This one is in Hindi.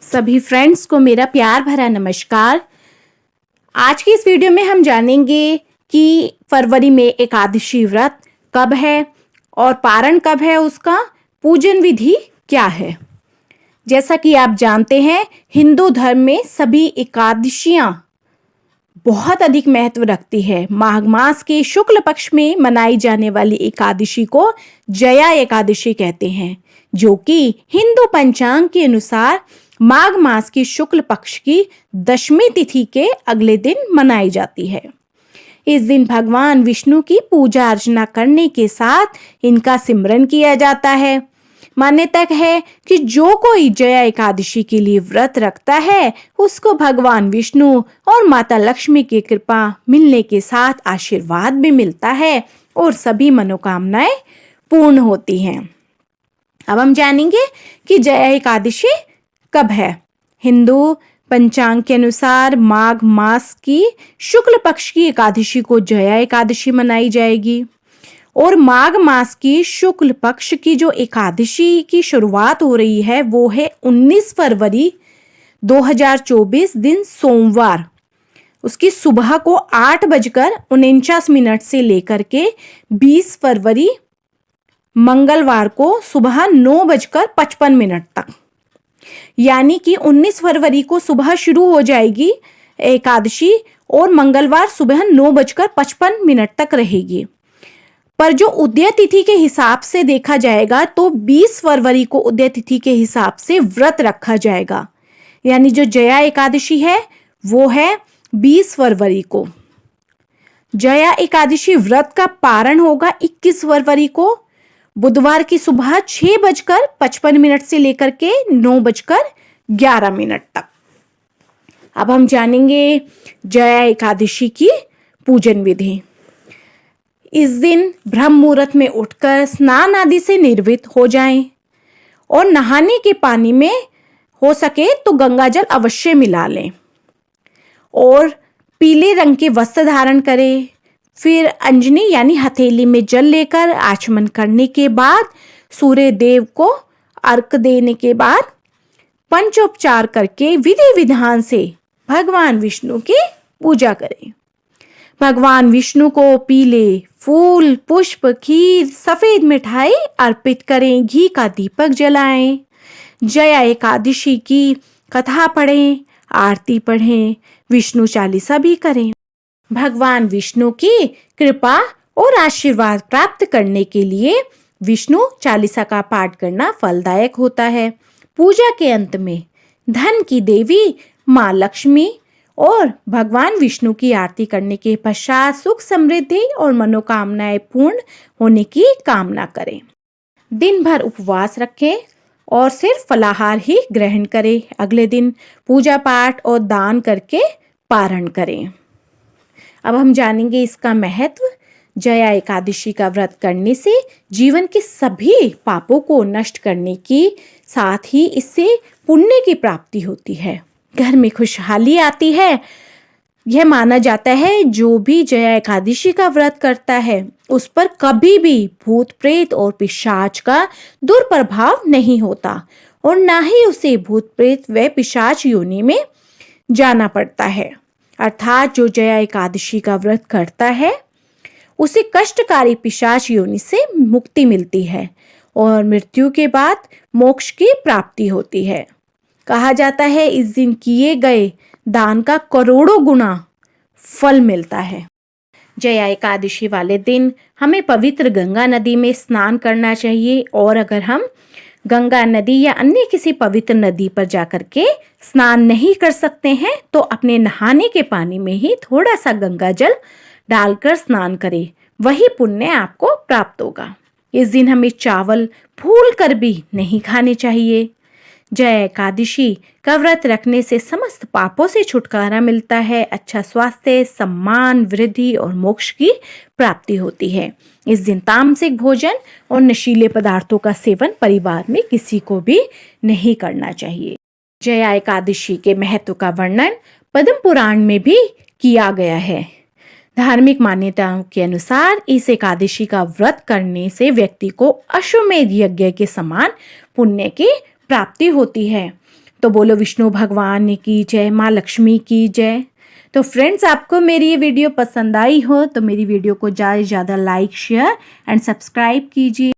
सभी फ्रेंड्स को मेरा प्यार भरा नमस्कार। आज की इस वीडियो में हम जानेंगे कि फरवरी में एकादशी व्रत कब है और पारण कब है, उसका पूजन विधि क्या है। जैसा कि आप जानते हैं, हिंदू धर्म में सभी एकादशियां बहुत अधिक महत्व रखती है। माघ मास के शुक्ल पक्ष में मनाई जाने वाली एकादशी को जया एकादशी कहते हैं, जो कि हिंदू पंचांग के अनुसार माघ मास की शुक्ल पक्ष की दशमी तिथि के अगले दिन मनाई जाती है। इस दिन भगवान विष्णु की पूजा अर्चना करने के साथ इनका सिमरन किया जाता है। मान्यता है कि जो कोई जया एकादशी के लिए व्रत रखता है, उसको भगवान विष्णु और माता लक्ष्मी की कृपा मिलने के साथ आशीर्वाद भी मिलता है और सभी मनोकामनाएं पूर्ण होती हैं। अब हम जानेंगे कि जया एकादशी कब है। हिंदू पंचांग के अनुसार माघ मास की शुक्ल पक्ष की एकादशी को जया एकादशी मनाई जाएगी और माघ मास की शुक्ल पक्ष की जो एकादशी की शुरुआत हो रही है वो है 19 फरवरी 2024 दिन सोमवार। उसकी सुबह को 8:49 से लेकर के 20 फरवरी मंगलवार को सुबह 9:55 तक, यानी कि 19 फरवरी को सुबह शुरू हो जाएगी एकादशी और मंगलवार सुबह 9:55 तक रहेगी। पर जो उदय तिथि के हिसाब से देखा जाएगा तो 20 फरवरी को उदय तिथि के हिसाब से व्रत रखा जाएगा, यानी जो जया एकादशी है वो है 20 फरवरी को। जया एकादशी व्रत का पारण होगा 21 फरवरी को बुधवार की सुबह 6:55 से लेकर के 9:11 तक। अब हम जानेंगे जया एकादशी की पूजन विधि। इस दिन ब्रह्म मुहूर्त में उठकर स्नान आदि से निर्वृत्त हो जाएं और नहाने के पानी में हो सके तो गंगा जल अवश्य मिला लें और पीले रंग के वस्त्र धारण करें। फिर अंजनी यानी हथेली में जल लेकर आचमन करने के बाद सूर्य देव को अर्घ देने के बाद पंचोपचार करके विधि विधान से भगवान विष्णु की पूजा करें। भगवान विष्णु को पीले फूल, पुष्प, खीर, सफेद मिठाई अर्पित करें, घी का दीपक जलाएं, जया एकादशी की कथा पढ़ें, आरती पढ़ें, विष्णु चालीसा भी करें। भगवान विष्णु की कृपा और आशीर्वाद प्राप्त करने के लिए विष्णु चालीसा का पाठ करना फलदायक होता है। पूजा के अंत में धन की देवी माँ लक्ष्मी और भगवान विष्णु की आरती करने के पश्चात सुख समृद्धि और मनोकामनाएं पूर्ण होने की कामना करें। दिन भर उपवास रखें और सिर्फ फलाहार ही ग्रहण करें। अगले दिन पूजा पाठ और दान करके पारण करें। अब हम जानेंगे इसका महत्व। जया एकादशी का व्रत करने से जीवन के सभी पापों को नष्ट करने की साथ ही इससे पुण्य की प्राप्ति होती है, घर में खुशहाली आती है। यह माना जाता है जो भी जया एकादशी का व्रत करता है उस पर कभी भी भूत प्रेत और पिशाच का दुर्प्रभाव नहीं होता और ना ही उसे भूत प्रेत व पिशाच योनि में जाना पड़ता है। अर्थात जो जया एकादशी का व्रत करता है उसे कष्टकारी पिशाच योनि से मुक्ति मिलती है और मृत्यु के बाद मोक्ष की प्राप्ति होती है। कहा जाता है इस दिन किए गए दान का करोड़ों गुना फल मिलता है। जया एकादशी वाले दिन हमें पवित्र गंगा नदी में स्नान करना चाहिए और अगर हम गंगा नदी या अन्य किसी पवित्र नदी पर जाकर के स्नान नहीं कर सकते हैं तो अपने नहाने के पानी में ही थोड़ा सा गंगा जल डालकर स्नान करें, वही पुण्य आपको प्राप्त होगा। इस दिन हमें चावल भूल कर भी नहीं खाने चाहिए। जया एकादशी का व्रत रखने से समस्त पापों से छुटकारा मिलता है, अच्छा स्वास्थ्य, सम्मान, वृद्धि और मोक्ष की प्राप्ति होती है। इस दिन तामसिक भोजन और नशीले पदार्थों का सेवन परिवार में किसी को भी नहीं करना चाहिए। जया एकादशी के महत्व का वर्णन पद्म पुराण में भी किया गया है। धार्मिक मान्यताओं के अनुसार इस एकादशी का व्रत करने से व्यक्ति को अश्वमेध यज्ञ के समान पुण्य की प्राप्ति होती है। तो बोलो विष्णु भगवान की जय, माँ लक्ष्मी की जय। तो फ्रेंड्स, आपको मेरी ये वीडियो पसंद आई हो तो मेरी वीडियो को ज़्यादा से ज़्यादा लाइक, शेयर एंड सब्सक्राइब कीजिए।